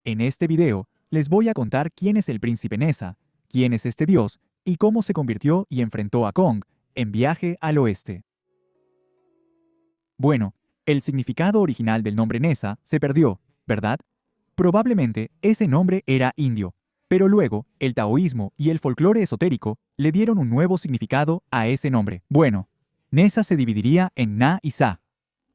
En este video, les voy a contar quién es el príncipe Nessa, quién es este dios y cómo se convirtió y enfrentó a Kong en Viaje al Oeste. Bueno, el significado original del nombre Nessa se perdió, ¿verdad? Probablemente ese nombre era indio, pero luego el taoísmo y el folclore esotérico le dieron un nuevo significado a ese nombre. Bueno, Nessa se dividiría en Na y Sa.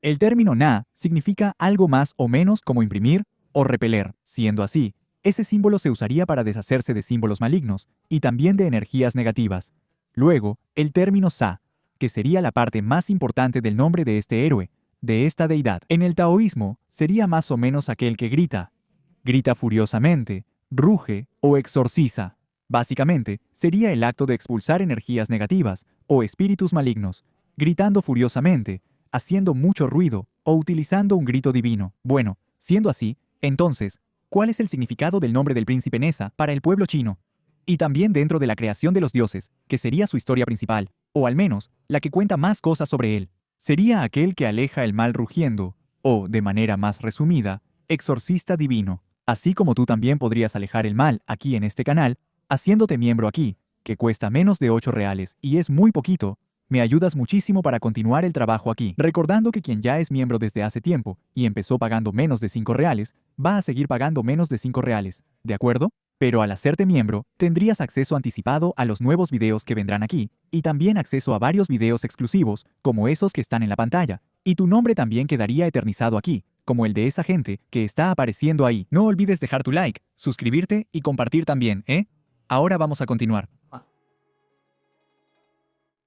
El término Na significa algo más o menos como imprimir o repeler. Siendo así, ese símbolo se usaría para deshacerse de símbolos malignos y también de energías negativas. Luego, el término Sa, que sería la parte más importante del nombre de este héroe, de esta deidad. En el taoísmo, sería más o menos aquel que grita furiosamente, ruge o exorciza. Básicamente, sería el acto de expulsar energías negativas o espíritus malignos, gritando furiosamente, haciendo mucho ruido o utilizando un grito divino. Bueno, siendo así, entonces, ¿cuál es el significado del nombre del príncipe Nessa para el pueblo chino? Y también dentro de la creación de los dioses, que sería su historia principal, o al menos, la que cuenta más cosas sobre él. Sería aquel que aleja el mal rugiendo, o, de manera más resumida, exorcista divino. Así como tú también podrías alejar el mal aquí en este canal, haciéndote miembro aquí, que cuesta menos de 8 reales y es muy poquito, me ayudas muchísimo para continuar el trabajo aquí. Recordando que quien ya es miembro desde hace tiempo y empezó pagando menos de 5 reales, va a seguir pagando menos de 5 reales, ¿de acuerdo? Pero al hacerte miembro, tendrías acceso anticipado a los nuevos videos que vendrán aquí, y también acceso a varios videos exclusivos, como esos que están en la pantalla, y tu nombre también quedaría eternizado aquí, como el de esa gente que está apareciendo ahí. No olvides dejar tu like, suscribirte y compartir también, ¿eh? Ahora vamos a continuar.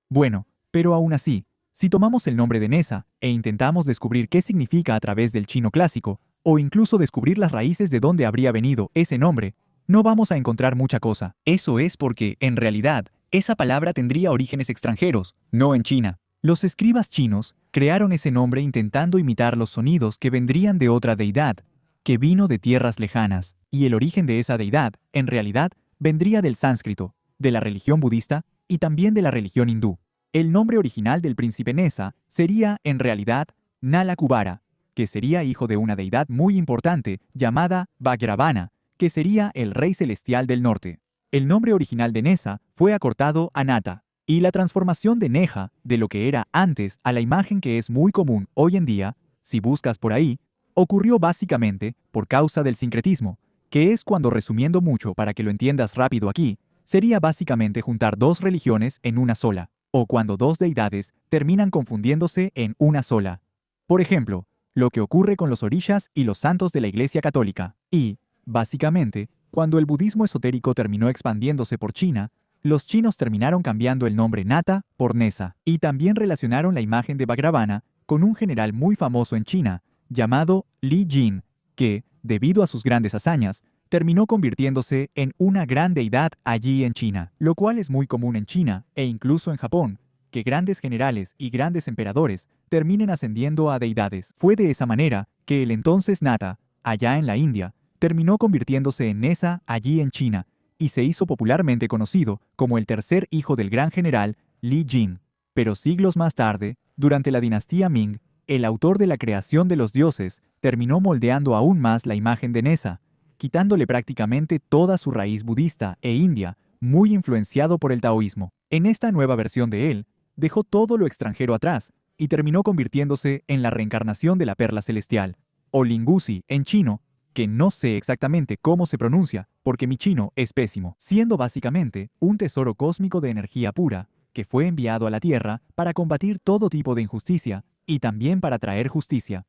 Bueno, pero aún así, si tomamos el nombre de Nessa e intentamos descubrir qué significa a través del chino clásico, o incluso descubrir las raíces de dónde habría venido ese nombre, no vamos a encontrar mucha cosa. Eso es porque, en realidad, esa palabra tendría orígenes extranjeros, no en China. Los escribas chinos crearon ese nombre intentando imitar los sonidos que vendrían de otra deidad, que vino de tierras lejanas, y el origen de esa deidad, en realidad, vendría del sánscrito, de la religión budista y también de la religión hindú. El nombre original del príncipe Nessa sería, en realidad, Nala Kubara, que sería hijo de una deidad muy importante llamada Vajravana, que sería el rey celestial del norte. El nombre original de Nessa fue acortado a Nata, y la transformación de Neja, de lo que era antes a la imagen que es muy común hoy en día, si buscas por ahí, ocurrió básicamente por causa del sincretismo, que es cuando, resumiendo mucho para que lo entiendas rápido aquí, sería básicamente juntar dos religiones en una sola, o cuando dos deidades terminan confundiéndose en una sola. Por ejemplo, lo que ocurre con los orishas y los santos de la Iglesia Católica. Y, básicamente, cuando el budismo esotérico terminó expandiéndose por China, los chinos terminaron cambiando el nombre Nata por Nessa, y también relacionaron la imagen de Vajravana con un general muy famoso en China, llamado Li Jin, que, debido a sus grandes hazañas, terminó convirtiéndose en una gran deidad allí en China, lo cual es muy común en China e incluso en Japón, que grandes generales y grandes emperadores terminen ascendiendo a deidades. Fue de esa manera que el entonces Nata, allá en la India, terminó convirtiéndose en Nessa allí en China, y se hizo popularmente conocido como el tercer hijo del gran general Li Jin. Pero siglos más tarde, durante la dinastía Ming, el autor de la creación de los dioses terminó moldeando aún más la imagen de Nessa, quitándole prácticamente toda su raíz budista e india, muy influenciado por el taoísmo. En esta nueva versión de él, dejó todo lo extranjero atrás y terminó convirtiéndose en la reencarnación de la perla celestial, o Lingusi en chino, que no sé exactamente cómo se pronuncia porque mi chino es pésimo, siendo básicamente un tesoro cósmico de energía pura que fue enviado a la Tierra para combatir todo tipo de injusticia y también para traer justicia.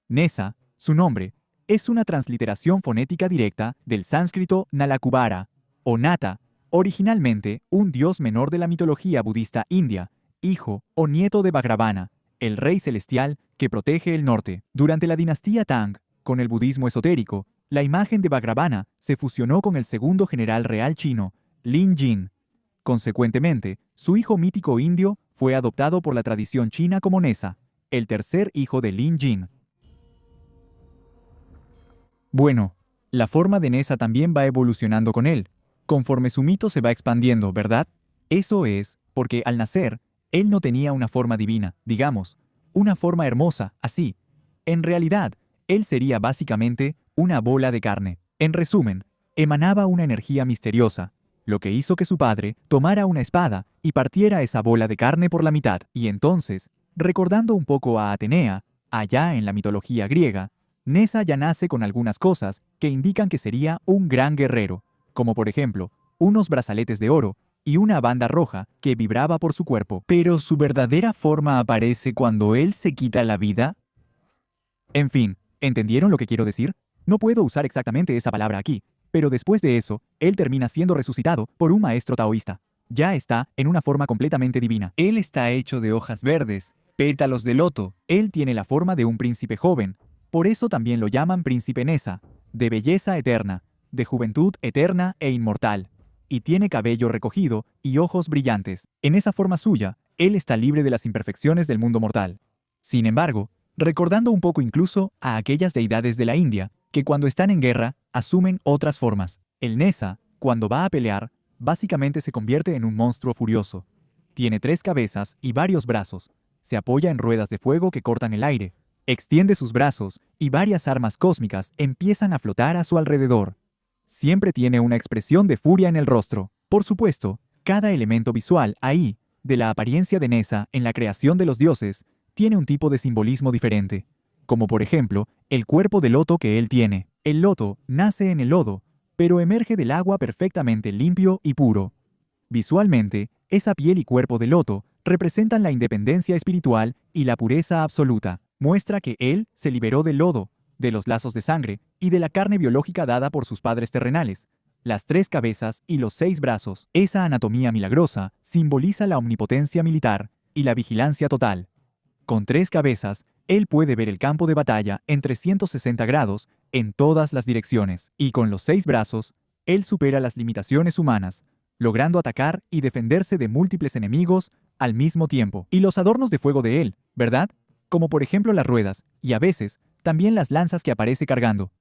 Nessa, su nombre, es una transliteración fonética directa del sánscrito Nalakubara, o Nata, originalmente un dios menor de la mitología budista india, hijo o nieto de Vajravana, el rey celestial que protege el norte. Durante la dinastía Tang, con el budismo esotérico, la imagen de Vajravana se fusionó con el segundo general real chino, Lin Jin. Consecuentemente, su hijo mítico indio fue adoptado por la tradición china como Nessa, el tercer hijo de Lin Jin. Bueno, la forma de Nessa también va evolucionando con él, conforme su mito se va expandiendo, ¿verdad? Eso es porque al nacer, él no tenía una forma divina, digamos, una forma hermosa, así. En realidad, él sería básicamente una bola de carne. En resumen, emanaba una energía misteriosa, lo que hizo que su padre tomara una espada y partiera esa bola de carne por la mitad. Y entonces, recordando un poco a Atenea, allá en la mitología griega, Nesa ya nace con algunas cosas que indican que sería un gran guerrero, como por ejemplo, unos brazaletes de oro y una banda roja que vibraba por su cuerpo. Pero su verdadera forma aparece cuando él se quita la vida. En fin, ¿entendieron lo que quiero decir? No puedo usar exactamente esa palabra aquí, pero después de eso, él termina siendo resucitado por un maestro taoísta. Ya está en una forma completamente divina. Él está hecho de hojas verdes, pétalos de loto. Él tiene la forma de un príncipe joven. Por eso también lo llaman príncipe Nesa, de belleza eterna, de juventud eterna e inmortal. Y tiene cabello recogido y ojos brillantes. En esa forma suya, él está libre de las imperfecciones del mundo mortal. Sin embargo, recordando un poco incluso a aquellas deidades de la India, que cuando están en guerra asumen otras formas. El Nesa, cuando va a pelear, básicamente se convierte en un monstruo furioso. Tiene 3 cabezas y varios brazos. Se apoya en ruedas de fuego que cortan el aire. Extiende sus brazos y varias armas cósmicas empiezan a flotar a su alrededor. Siempre tiene una expresión de furia en el rostro. Por supuesto, cada elemento visual ahí, de la apariencia de Nesa en la creación de los dioses, tiene un tipo de simbolismo diferente, como por ejemplo, el cuerpo de loto que él tiene. El loto nace en el lodo, pero emerge del agua perfectamente limpio y puro. Visualmente, esa piel y cuerpo de loto representan la independencia espiritual y la pureza absoluta. Muestra que él se liberó del lodo, de los lazos de sangre y de la carne biológica dada por sus padres terrenales. Las 3 cabezas y los 6 brazos. Esa anatomía milagrosa simboliza la omnipotencia militar y la vigilancia total. Con 3 cabezas, él puede ver el campo de batalla en 360 grados en todas las direcciones. Y con los 6 brazos, él supera las limitaciones humanas, logrando atacar y defenderse de múltiples enemigos al mismo tiempo. Y los adornos de fuego de él, ¿verdad? Como por ejemplo las ruedas, y a veces, también las lanzas que aparece cargando.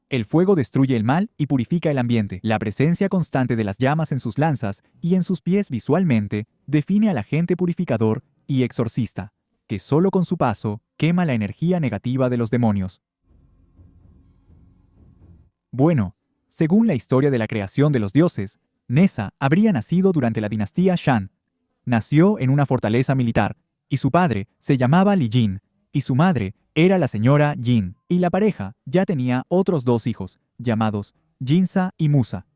El fuego destruye el mal y purifica el ambiente. La presencia constante de las llamas en sus lanzas y en sus pies visualmente define al agente purificador y exorcista, que solo con su paso quema la energía negativa de los demonios. Bueno, según la historia de la creación de los dioses, Nesa habría nacido durante la dinastía Shan. Nació en una fortaleza militar, y su padre se llamaba Li Jin, y su madre era la señora Jin, y la pareja ya tenía otros 2 hijos, llamados Jinsa y Musa.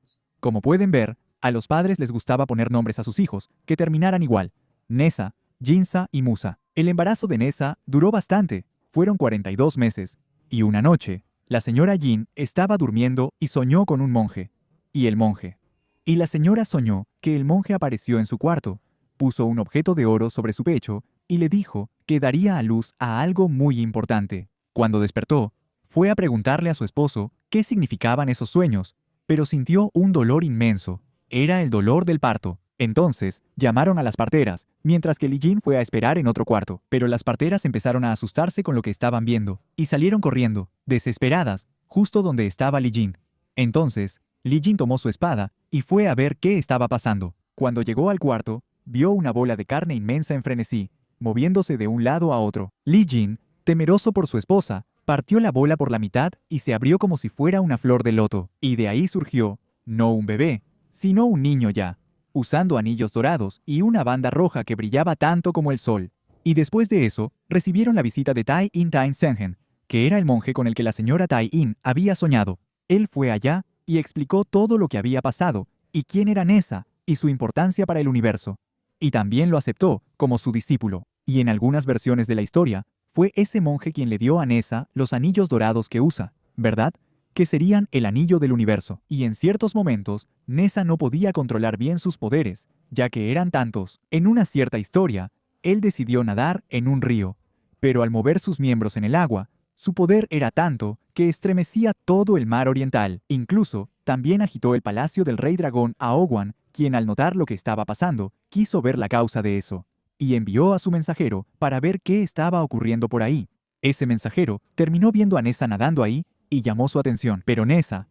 Como pueden ver, a los padres les gustaba poner nombres a sus hijos que terminaran igual: Nesa, Jinsa y Musa. El embarazo de Nesa duró bastante, fueron 42 meses, y una noche, la señora Jin estaba durmiendo y soñó con un monje. Y el monje. Y la señora soñó que el monje apareció en su cuarto, puso un objeto de oro sobre su pecho y le dijo que daría a luz a algo muy importante. Cuando despertó, fue a preguntarle a su esposo qué significaban esos sueños, pero sintió un dolor inmenso. Era el dolor del parto. Entonces, llamaron a las parteras, mientras que Li Jin fue a esperar en otro cuarto. Pero las parteras empezaron a asustarse con lo que estaban viendo, y salieron corriendo, desesperadas, justo donde estaba Li Jin. Entonces, Li Jin tomó su espada y fue a ver qué estaba pasando. Cuando llegó al cuarto, vio una bola de carne inmensa en frenesí, moviéndose de un lado a otro. Li Jin, temeroso por su esposa, partió la bola por la mitad y se abrió como si fuera una flor de loto. Y de ahí surgió, no un bebé, sino un niño ya, usando anillos dorados y una banda roja que brillaba tanto como el sol. Y después de eso, recibieron la visita de Tai In Tain Sengen, que era el monje con el que la señora Tai In había soñado. Él fue allá y explicó todo lo que había pasado, y quién era Nesa, y su importancia para el universo. Y también lo aceptó como su discípulo. Y en algunas versiones de la historia, fue ese monje quien le dio a Nesa los anillos dorados que usa, ¿verdad? Que serían el anillo del universo. Y en ciertos momentos, Nesa no podía controlar bien sus poderes, ya que eran tantos. En una cierta historia, él decidió nadar en un río, pero al mover sus miembros en el agua, su poder era tanto que estremecía todo el mar oriental. Incluso, también agitó el palacio del rey dragón Aoguan, quien al notar lo que estaba pasando, quiso ver la causa de eso, y envió a su mensajero para ver qué estaba ocurriendo por ahí. Ese mensajero terminó viendo a Nesa nadando ahí y llamó su atención, pero Nesa,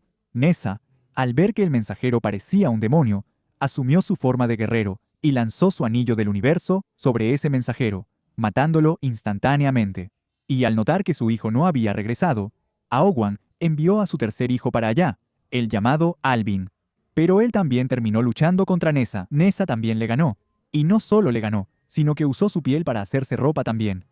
al ver que el mensajero parecía un demonio, asumió su forma de guerrero y lanzó su anillo del universo sobre ese mensajero, matándolo instantáneamente. Y al notar que su hijo no había regresado, Aoguan envió a su tercer hijo para allá, el llamado Alvin. Pero él también terminó luchando contra Nessa. Nessa también le ganó. Y no solo le ganó, sino que usó su piel para hacerse ropa también.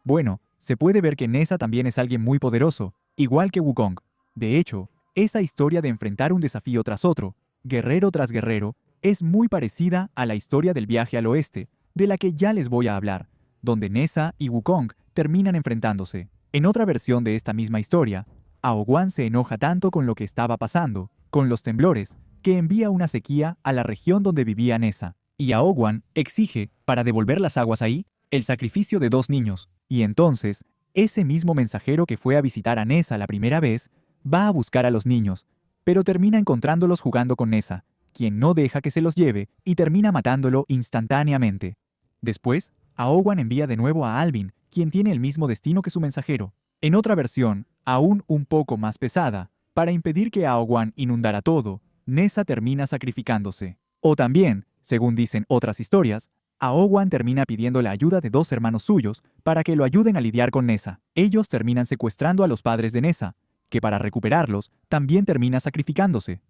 Bueno, se puede ver que Nessa también es alguien muy poderoso, igual que Wukong. De hecho, esa historia de enfrentar un desafío tras otro, guerrero tras guerrero, es muy parecida a la historia del viaje al oeste, de la que ya les voy a hablar, donde Nessa y Wukong terminan enfrentándose. En otra versión de esta misma historia, Aoguan se enoja tanto con lo que estaba pasando, con los temblores, que envía una sequía a la región donde vivía Nessa. Y Aoguan exige, para devolver las aguas ahí, el sacrificio de 2 niños. Y entonces, ese mismo mensajero que fue a visitar a Nessa la primera vez, va a buscar a los niños, pero termina encontrándolos jugando con Nessa, quien no deja que se los lleve y termina matándolo instantáneamente. Después, Aoguan envía de nuevo a Alvin, quien tiene el mismo destino que su mensajero. En otra versión, aún un poco más pesada, para impedir que Aoguan inundara todo, Nessa termina sacrificándose. O también, según dicen otras historias, Aoguan termina pidiendo la ayuda de 2 hermanos suyos para que lo ayuden a lidiar con Nessa. Ellos terminan secuestrando a los padres de Nessa, que para recuperarlos también termina sacrificándose.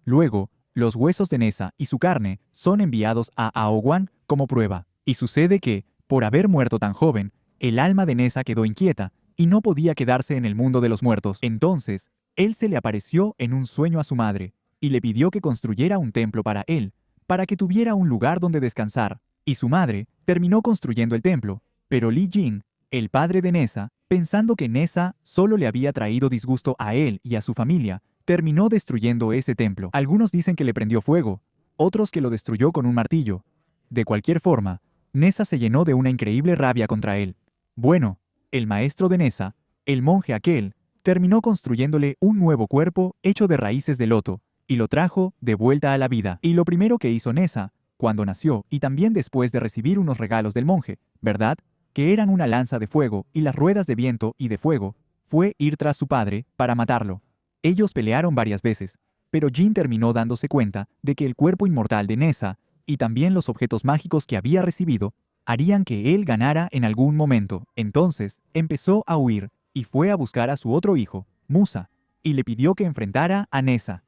Luego, los huesos de Nessa y su carne son enviados a Aoguan como prueba. Y sucede que, por haber muerto tan joven, el alma de Nessa quedó inquieta y no podía quedarse en el mundo de los muertos. Entonces, él se le apareció en un sueño a su madre y le pidió que construyera un templo para él, para que tuviera un lugar donde descansar. Y su madre terminó construyendo el templo, pero Li Jin, el padre de Nessa, pensando que Nessa solo le había traído disgusto a él y a su familia, terminó destruyendo ese templo. Algunos dicen que le prendió fuego, otros que lo destruyó con un martillo. De cualquier forma, Nessa se llenó de una increíble rabia contra él. Bueno, el maestro de Nessa, el monje aquel, terminó construyéndole un nuevo cuerpo hecho de raíces de loto, y lo trajo de vuelta a la vida. Y lo primero que hizo Nessa, cuando nació y también después de recibir unos regalos del monje, ¿verdad?, que eran una lanza de fuego y las ruedas de viento y de fuego, fue ir tras su padre para matarlo. Ellos pelearon varias veces, pero Jin terminó dándose cuenta de que el cuerpo inmortal de Nessa y también los objetos mágicos que había recibido harían que él ganara en algún momento. Entonces, empezó a huir y fue a buscar a su otro hijo, Musa, y le pidió que enfrentara a Nessa.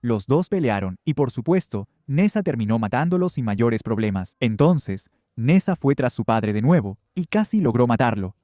Los dos pelearon y, por supuesto, Nessa terminó matándolos sin mayores problemas. Entonces, Nessa fue tras su padre de nuevo y casi logró matarlo.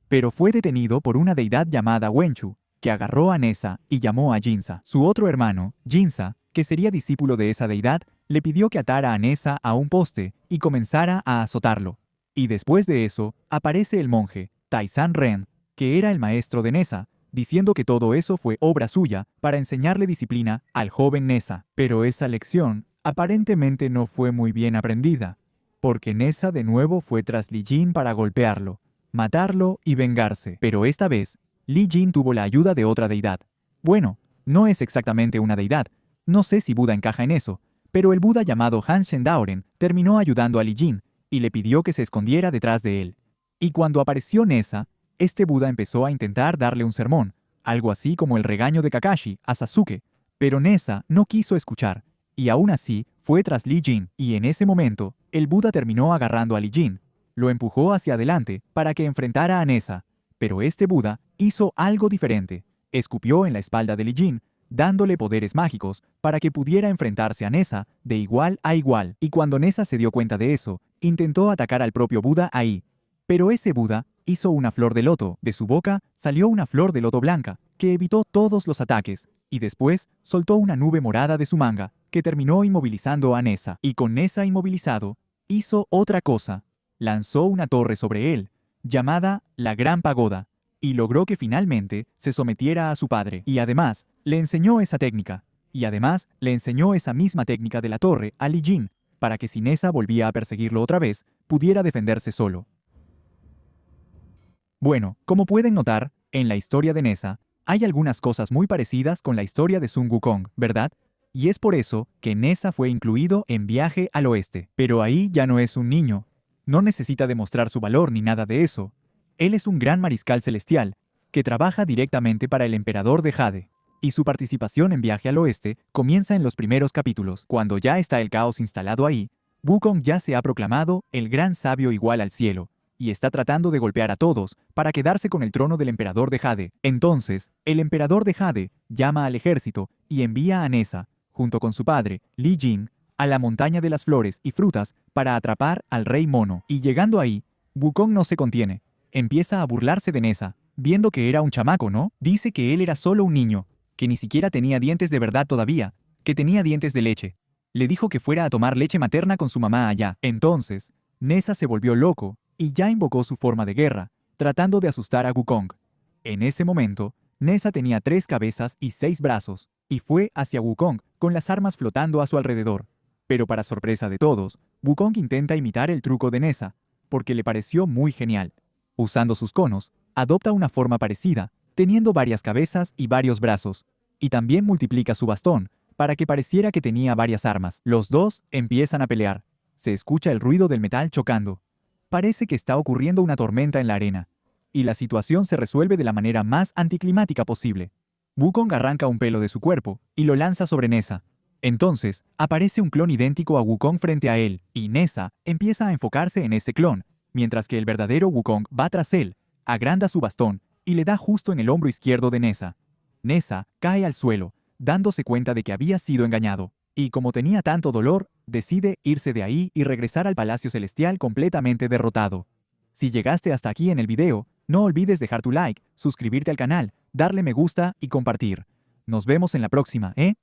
Pero fue detenido por una deidad llamada Wenchu, que agarró a Nessa y llamó a Jinza. Su otro hermano, Jinza, que sería discípulo de esa deidad, le pidió que atara a Nessa a un poste y comenzara a azotarlo. Y después de eso, aparece el monje, Taizan Ren, que era el maestro de Nessa, diciendo que todo eso fue obra suya para enseñarle disciplina al joven Nessa. Pero esa lección aparentemente no fue muy bien aprendida, porque Nessa de nuevo fue tras Li Jin para golpearlo, matarlo y vengarse. Pero esta vez, Li Jin tuvo la ayuda de otra deidad. Bueno, no es exactamente una deidad, no sé si Buda encaja en eso, pero el Buda llamado Han Shendaoren terminó ayudando a Li Jin y le pidió que se escondiera detrás de él. Y cuando apareció Nessa, este Buda empezó a intentar darle un sermón, algo así como el regaño de Kakashi a Sasuke, pero Nessa no quiso escuchar, y aún así fue tras Li Jin, y en ese momento, el Buda terminó agarrando a Li Jin, lo empujó hacia adelante para que enfrentara a Nessa, pero este Buda hizo algo diferente, escupió en la espalda de Li Jin, dándole poderes mágicos para que pudiera enfrentarse a Nessa de igual a igual, y cuando Nessa se dio cuenta de eso, intentó atacar al propio Buda ahí, pero ese Buda hizo una flor de loto, de su boca salió una flor de loto blanca, que evitó todos los ataques, y después soltó una nube morada de su manga, que terminó inmovilizando a Nessa. Y con Nessa inmovilizado, hizo otra cosa, lanzó una torre sobre él, llamada la Gran Pagoda, y logró que finalmente se sometiera a su padre. Y además, le enseñó esa técnica, y además le enseñó esa misma técnica de la torre a Li Jin, para que si Nessa volvía a perseguirlo otra vez, pudiera defenderse solo. Bueno, como pueden notar, en la historia de Nessa, hay algunas cosas muy parecidas con la historia de Sun Wukong, ¿verdad? Y es por eso que Nessa fue incluido en Viaje al Oeste. Pero ahí ya no es un niño. No necesita demostrar su valor ni nada de eso. Él es un gran mariscal celestial, que trabaja directamente para el emperador de Jade. Y su participación en Viaje al Oeste comienza en los primeros capítulos. Cuando ya está el caos instalado ahí, Wukong ya se ha proclamado el gran sabio igual al cielo, y está tratando de golpear a todos para quedarse con el trono del emperador de Jade. Entonces, el emperador de Jade llama al ejército y envía a Nessa, junto con su padre, Li Jing, a la montaña de las flores y frutas para atrapar al rey mono. Y llegando ahí, Wukong no se contiene. Empieza a burlarse de Nessa, viendo que era un chamaco, ¿no? Dice que él era solo un niño, que ni siquiera tenía dientes de verdad todavía, que tenía dientes de leche. Le dijo que fuera a tomar leche materna con su mamá allá. Entonces, Nessa se volvió loco y ya invocó su forma de guerra, tratando de asustar a Wukong. En ese momento, Nessa tenía 3 cabezas y 6 brazos, y fue hacia Wukong con las armas flotando a su alrededor. Pero para sorpresa de todos, Wukong intenta imitar el truco de Nessa, porque le pareció muy genial. Usando sus conos, adopta una forma parecida, teniendo varias cabezas y varios brazos, y también multiplica su bastón, para que pareciera que tenía varias armas. Los dos empiezan a pelear. Se escucha el ruido del metal chocando. Parece que está ocurriendo una tormenta en la arena, y la situación se resuelve de la manera más anticlimática posible. Wukong arranca un pelo de su cuerpo y lo lanza sobre Nessa. Entonces, aparece un clon idéntico a Wukong frente a él, y Nessa empieza a enfocarse en ese clon, mientras que el verdadero Wukong va tras él, agranda su bastón y le da justo en el hombro izquierdo de Nessa. Nessa cae al suelo, dándose cuenta de que había sido engañado, y como tenía tanto dolor, decide irse de ahí y regresar al Palacio Celestial completamente derrotado. Si llegaste hasta aquí en el video, no olvides dejar tu like, suscribirte al canal, darle me gusta y compartir. Nos vemos en la próxima, ¿eh?